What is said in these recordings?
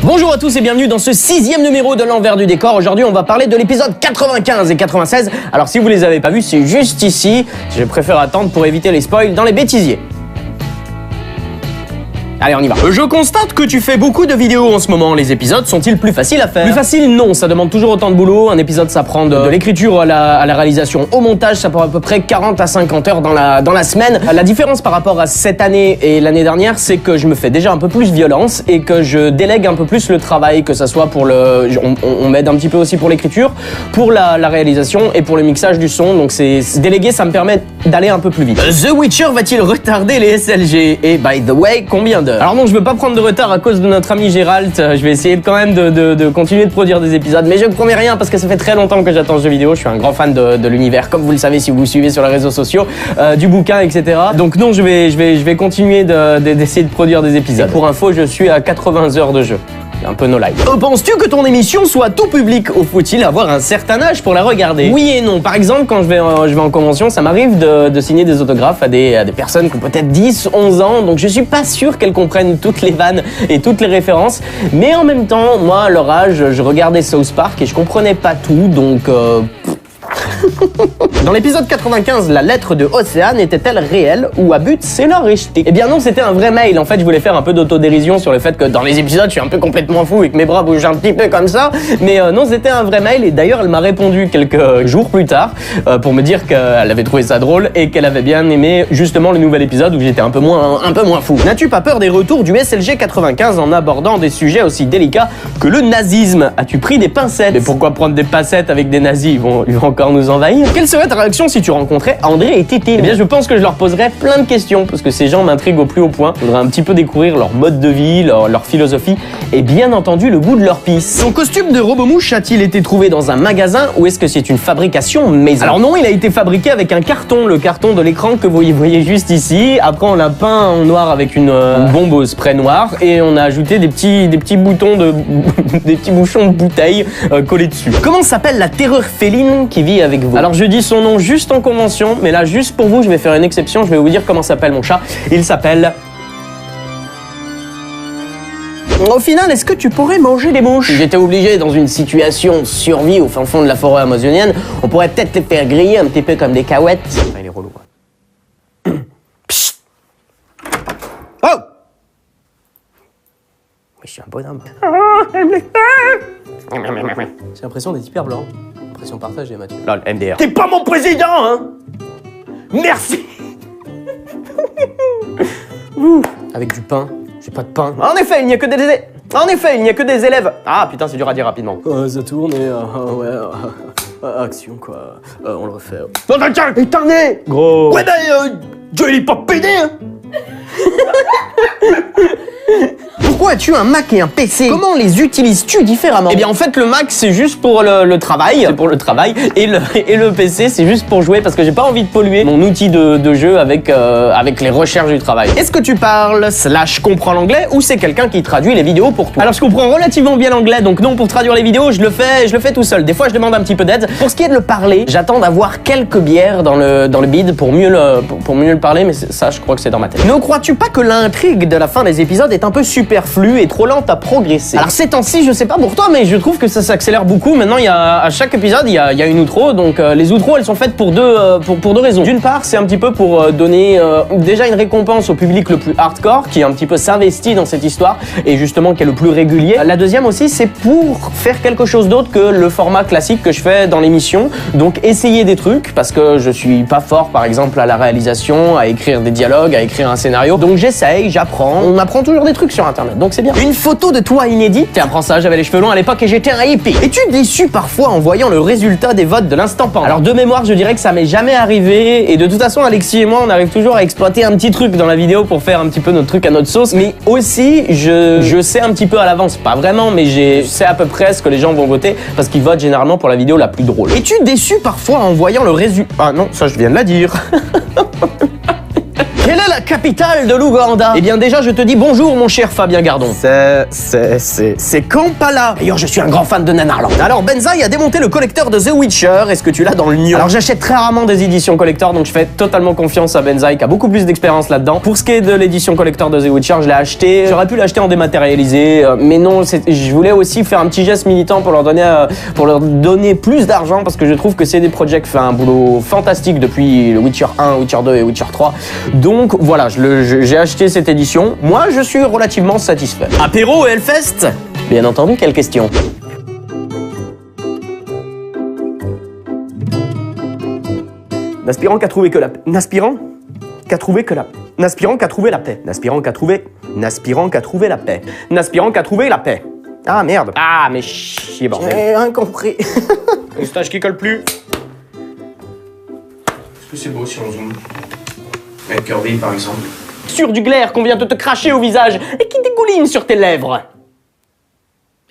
Bonjour à tous et bienvenue dans ce 6e numéro de l'envers du décor. Aujourd'hui on va parler de l'épisode 95 et 96. Alors si vous les avez pas vus, c'est juste ici. Je préfère attendre pour éviter les spoils dans les bêtisiers. Allez, on y va. Je constate que tu fais beaucoup de vidéos en ce moment. Les épisodes sont-ils plus faciles à faire? Plus facile, non. Ça demande toujours autant de boulot. Un épisode, ça prend de l'écriture à la réalisation au montage. Ça prend à peu près 40 à 50 heures dans la semaine. La différence par rapport à cette année et l'année dernière, c'est que je me fais déjà un peu plus violence et que je délègue un peu plus le travail, que ça soit pour le... On m'aide un petit peu aussi pour l'écriture, pour la réalisation et pour le mixage du son. Donc c'est délégué, ça me permet d'aller un peu plus vite. The Witcher va-t-il retarder les SLG? Et by the way, combien d'heures? Alors non, je veux pas prendre de retard à cause de notre ami Gérald. Je vais essayer quand même de continuer de produire des épisodes, mais je ne promets rien parce que ça fait très longtemps que j'attends ce jeu vidéo. Je suis un grand fan de l'univers, comme vous le savez si vous suivez sur les réseaux sociaux, du bouquin, etc. Donc non, je vais continuer d'essayer de produire des épisodes. Et pour info, je suis à 80 heures de jeu. Un peu no live. Penses-tu que ton émission soit tout public ou faut-il avoir un certain âge pour la regarder? Oui et non. Par exemple, quand je vais en convention, ça m'arrive de signer des autographes à des personnes qui ont peut-être 10, 11 ans, donc je suis pas sûr qu'elles comprennent toutes les vannes et toutes les références, mais en même temps, moi, à leur âge, je regardais South Park et je comprenais pas tout, donc... Dans l'épisode 95, la lettre de Océane était-elle réelle ou à but scénaristique? Eh bien non, c'était un vrai mail. En fait, je voulais faire un peu d'autodérision sur le fait que dans les épisodes, je suis un peu complètement fou et que mes bras bougent un petit peu comme ça. Mais non, c'était un vrai mail et d'ailleurs, elle m'a répondu quelques jours plus tard pour me dire qu'elle avait trouvé ça drôle et qu'elle avait bien aimé justement le nouvel épisode où j'étais un peu moins fou. N'as-tu pas peur des retours du SLG 95 en abordant des sujets aussi délicats que le nazisme? As-tu pris des pincettes? Mais pourquoi prendre des pincettes avec des nazis? Ils vont encore nous envahir. Quelle serait ta réaction si tu rencontrais André et Titi? Eh bien, je pense que je leur poserais plein de questions parce que ces gens m'intriguent au plus haut point. Je voudrais un petit peu découvrir leur mode de vie, leur philosophie et bien entendu le goût de leur pisse. Son costume de robomouche a-t-il été trouvé dans un magasin ou est-ce que c'est une fabrication maison? Alors non, il a été fabriqué avec un carton, le carton de l'écran que vous voyez juste ici. Après, on l'a peint en noir avec une bombe au spray noir et on a ajouté des petits boutons des petits bouchons de bouteille collés dessus. Comment s'appelle la terreur féline qui vit avec vous? Alors je dis son nom juste en convention, mais là juste pour vous, je vais faire une exception, je vais vous dire comment s'appelle mon chat. Il s'appelle... Au final, est-ce que tu pourrais manger des mouches? Si j'étais obligé dans une situation survie au fin fond de la forêt amazonienne, on pourrait peut-être les faire griller un petit peu comme des cahuètes. Ah, il est relou. Psst. Oh! Oui, je suis un bonhomme. J'ai l'impression d'être hyper blanc. Impression partagée, Mathieu. Lol, MDR. T'es pas mon président, hein? Merci. Avec du pain. J'ai pas de pain. En effet, il n'y a que des élèves. Ah putain, c'est dur à dire rapidement. Ça tourne et action quoi. On le refait. Non, tiens, éternel. Gros. Ouais, Dieu, il est pas pédé, hein. Pourquoi as-tu un Mac et un PC? Comment les utilises-tu différemment? Eh bien en fait le Mac c'est juste pour le travail, c'est pour le travail et le PC c'est juste pour jouer parce que j'ai pas envie de polluer mon outil de jeu avec les recherches du travail. Est-ce que tu parles / comprends l'anglais ou c'est quelqu'un qui traduit les vidéos pour toi? Alors je comprends relativement bien l'anglais donc non, pour traduire les vidéos je le fais tout seul. Des fois je demande un petit peu d'aide. Pour ce qui est de le parler, j'attends d'avoir quelques bières dans le bide pour mieux le parler, mais ça je crois que c'est dans ma tête. Ne crois-tu pas que l'intrigue de la fin des épisodes est un peu superflue et trop lente à progresser? Alors ces temps-ci, je sais pas pour toi, mais je trouve que ça s'accélère beaucoup. Maintenant, à chaque épisode, il y a une outro. Donc les outros, elles sont faites pour deux raisons. D'une part, c'est un petit peu pour donner déjà une récompense au public le plus hardcore, qui un petit peu s'investit dans cette histoire et justement qui est le plus régulier. La deuxième aussi, c'est pour faire quelque chose d'autre que le format classique que je fais dans l'émission. Donc essayer des trucs parce que je suis pas fort, par exemple, à la réalisation, à écrire des dialogues, à écrire un scénario. Donc j'essaye, j'apprends. On apprend toujours des trucs sur internet, donc c'est bien. Une photo de toi inédite. Tiens, prends ça, j'avais les cheveux longs à l'époque et j'étais un hippie. Es-tu déçu parfois en voyant le résultat des votes de l'instant pendant? Alors de mémoire, je dirais que ça m'est jamais arrivé et de toute façon, Alexis et moi, on arrive toujours à exploiter un petit truc dans la vidéo pour faire un petit peu notre truc à notre sauce. Mais aussi, je sais un petit peu à l'avance, pas vraiment, mais je sais à peu près ce que les gens vont voter parce qu'ils votent généralement pour la vidéo la plus drôle. Es-tu déçu parfois en voyant le résultat? Ah non, ça je viens de la dire. Quelle est la capitale de l'Ouganda? Eh bien déjà, je te dis bonjour mon cher Fabien Gardon. C'est Kampala. D'ailleurs, je suis un grand fan de Nanarland. Alors, Benzaï a démonté le collecteur de The Witcher. Est-ce que tu l'as dans le Nio? Alors, j'achète très rarement des éditions collector, donc je fais totalement confiance à Benzaï qui a beaucoup plus d'expérience là-dedans. Pour ce qui est de l'édition collector de The Witcher, je l'ai acheté. J'aurais pu l'acheter en dématérialisé, mais non, je voulais aussi faire un petit geste militant pour leur donner plus d'argent parce que je trouve que CD Projekt fait un boulot fantastique depuis le Witcher 1, Witcher 2 et Witcher 3. Donc voilà, j'ai acheté cette édition. Moi, je suis relativement satisfait. Apéro et Hellfest? Bien entendu, quelle question? N'aspirant qu'à trouver que la paix. N'aspirant qu'à trouver que la paix. N'aspirant qu'à trouver la paix. N'aspirant qu'à trouver. N'aspirant qu'à trouver la paix. N'aspirant qu'à trouver la paix. Ah merde. Ah mais chier bordel. J'ai rien compris. Un stage qui colle plus. Est-ce que c'est beau si on zoome? Avec Kirby par exemple. Sur du glaire qu'on vient de te cracher au visage et qui dégouline sur tes lèvres.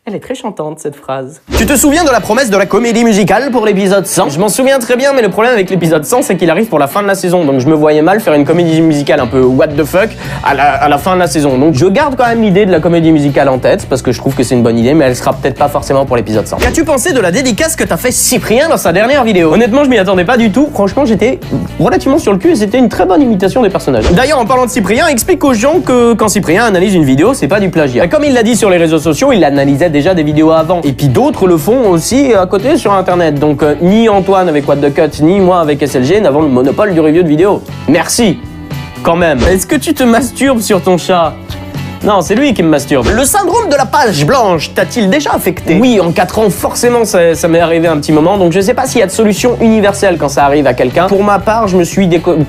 Elle est très chantante, cette phrase. Tu te souviens de la promesse de la comédie musicale pour l'épisode 100? Je m'en souviens très bien, mais le problème avec l'épisode 100, c'est qu'il arrive pour la fin de la saison. Donc je me voyais mal faire une comédie musicale un peu what the fuck à la fin de la saison. Donc je garde quand même l'idée de la comédie musicale en tête, parce que je trouve que c'est une bonne idée, mais elle sera peut-être pas forcément pour l'épisode 100. Qu'as-tu pensé de la dédicace que t'as fait Cyprien dans sa dernière vidéo? Honnêtement, je m'y attendais pas du tout. Franchement, j'étais relativement sur le cul et c'était une très bonne imitation des personnages. D'ailleurs, en parlant de Cyprien, explique aux gens que quand Cyprien analyse une vidéo, c'est pas du plagiat. Et comme il l'a dit sur les réseaux sociaux, il analysait déjà des vidéos avant. Et puis d'autres le font aussi à côté sur internet. Donc ni Antoine avec What the Cut, ni moi avec SLG n'avons le monopole du review de vidéo. Merci. Quand même. Est-ce que tu te masturbes sur ton chat? Non, c'est lui qui me masturbe. Le syndrome de la page blanche t'a-t-il déjà affecté? Oui, en 4 ans, forcément, ça m'est arrivé un petit moment. Donc je sais pas s'il y a de solution universelle quand ça arrive à quelqu'un. Pour ma part,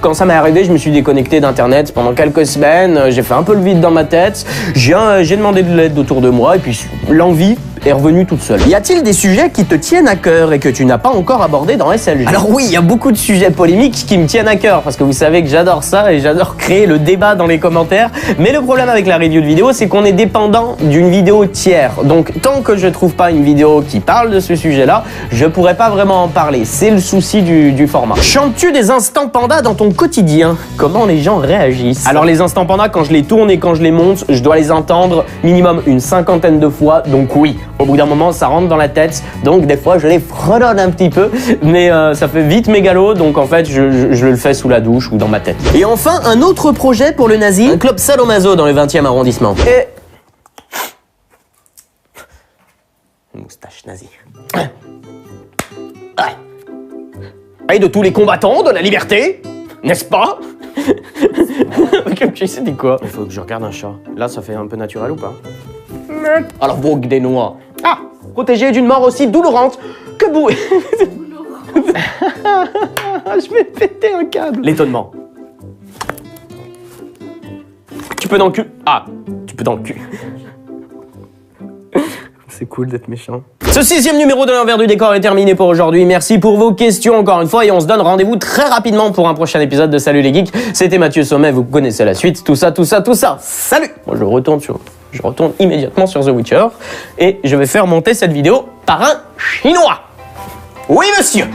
quand ça m'est arrivé, je me suis déconnecté d'internet pendant quelques semaines. J'ai fait un peu le vide dans ma tête. J'ai demandé de l'aide autour de moi et puis l'envie est revenue toute seule. Y a-t-il des sujets qui te tiennent à cœur et que tu n'as pas encore abordés dans SLG? Alors oui, il y a beaucoup de sujets polémiques qui me tiennent à cœur parce que vous savez que j'adore ça et j'adore créer le débat dans les commentaires. Mais le problème avec la review de vidéo, c'est qu'on est dépendant d'une vidéo tiers. Donc tant que je trouve pas une vidéo qui parle de ce sujet-là, je pourrais pas vraiment en parler. C'est le souci du format. Chantes-tu des instants pandas dans ton quotidien? Comment les gens réagissent? Alors les instants pandas, quand je les tourne et quand je les monte, je dois les entendre minimum une 50aine de fois. Donc oui, au bout d'un moment, ça rentre dans la tête. Donc des fois, je les fredonne un petit peu, mais ça fait vite mégalo. Donc en fait, je le fais sous la douche ou dans ma tête. Et enfin, un autre projet pour le nazi, un club sadomaso dans le 20e arrondissement. Et... moustache nazie. Et de tous les combattants de la liberté, n'est-ce pas? C'était quoi? Il faut que je regarde un chat. Là, ça fait un peu naturel ou pas? Alors, vogue des noix. Ah! Protégé d'une mort aussi doulourante que vous. Je vais péter un câble. L'étonnement. Tu peux dans le cul. Ah, tu peux dans le cul. C'est cool d'être méchant. Ce 6e numéro de l'envers du décor est terminé pour aujourd'hui. Merci pour vos questions encore une fois et on se donne rendez-vous très rapidement pour un prochain épisode de Salut les Geeks. C'était Mathieu Sommet, vous connaissez la suite. Tout ça. Salut! Moi je retourne immédiatement sur The Witcher et je vais faire monter cette vidéo par un Chinois. Oui monsieur!